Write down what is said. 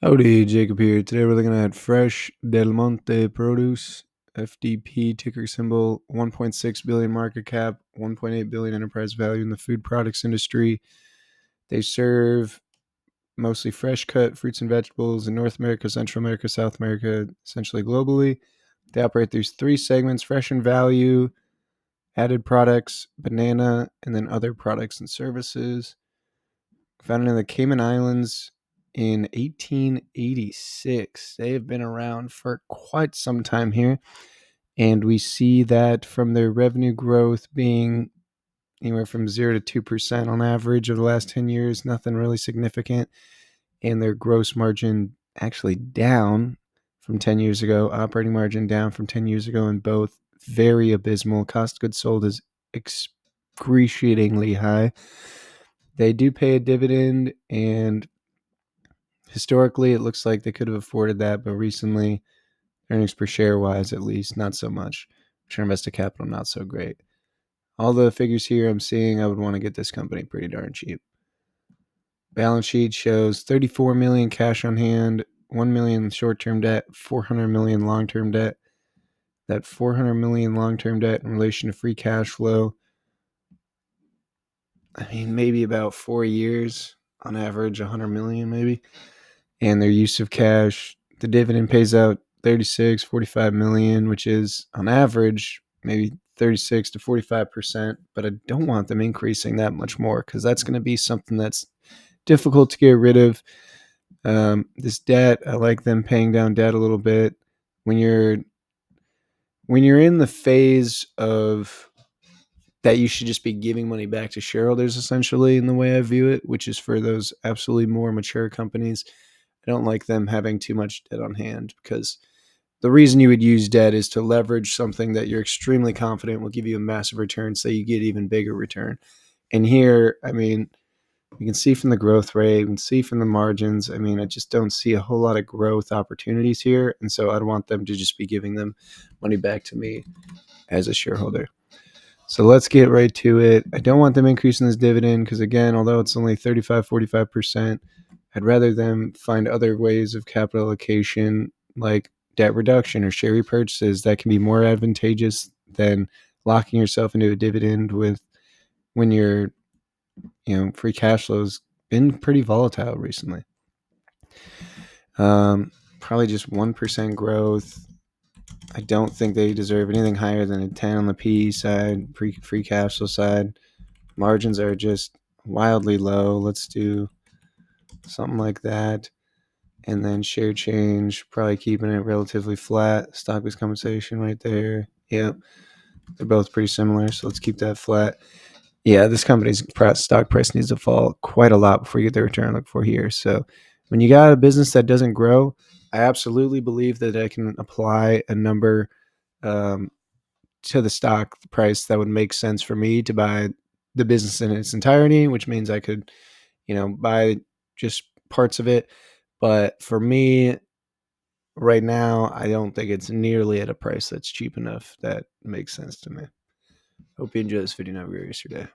Howdy, Jacob here. Today we're looking at Fresh Del Monte Produce, FDP ticker symbol, 1.6 billion market cap, 1.8 billion enterprise value in the food products industry. They serve mostly fresh cut fruits and vegetables in North America, Central America, South America, essentially globally. They operate through three segments: fresh and value, added products, banana, and then other products and services. Founded in the Cayman Islands in 1886. They have been around for quite some time here, and we see that from their revenue growth being anywhere from 0 to 2% on average over the last 10 years, nothing really significant, and their gross margin actually down from 10 years ago, operating margin down from 10 years ago, and both very abysmal. Cost of goods sold is excruciatingly high. They do pay a dividend, and historically it looks like they could have afforded that, but recently, earnings per share wise at least, not so much. Return on invested capital, not so great. All the figures here I'm seeing, I would want to get this company pretty darn cheap. Balance sheet shows 34 million cash on hand, 1 million short-term debt, 400 million long-term debt. That 400 million long-term debt in relation to free cash flow, maybe about 4 years on average, 100 million maybe. And their use of cash, the dividend pays out 36, 45 million, which is on average maybe 36 to 45%, but I don't want them increasing that much more because that's going to be something that's difficult to get rid of. This debt, I like them paying down debt a little bit. When you're in the phase of that, you should just be giving money back to shareholders, essentially, in the way I view it, which is for those absolutely more mature companies. I don't like them having too much debt on hand, because the reason you would use debt is to leverage something that you're extremely confident will give you a massive return, so you get even bigger return. And here, you can see from the growth rate, you can see from the margins. I just don't see a whole lot of growth opportunities here. And so I'd want them to just be giving them money back to me as a shareholder. So let's get right to it. I don't want them increasing this dividend because, again, although it's only 35, 45%, I'd rather them find other ways of capital allocation, like debt reduction or share repurchases, that can be more advantageous than locking yourself into a dividend when your free cash flow's been pretty volatile recently. Probably just 1% growth. I don't think they deserve anything higher than a 10 on the PE side, free cash flow side. Margins are just wildly low. Let's do something like that. And then share change, probably keeping it relatively flat. Stock-based compensation right there. Yep. They're both pretty similar, so let's keep that flat. Yeah, this company's stock price needs to fall quite a lot before you get the return I look for here. So when you got a business that doesn't grow, I absolutely believe that I can apply a number to the stock price that would make sense for me to buy the business in its entirety, which means I could, buy just parts of it. But for me, right now, I don't think it's nearly at a price that's cheap enough that makes sense to me. Hope you enjoy this video. Have a great rest of your day.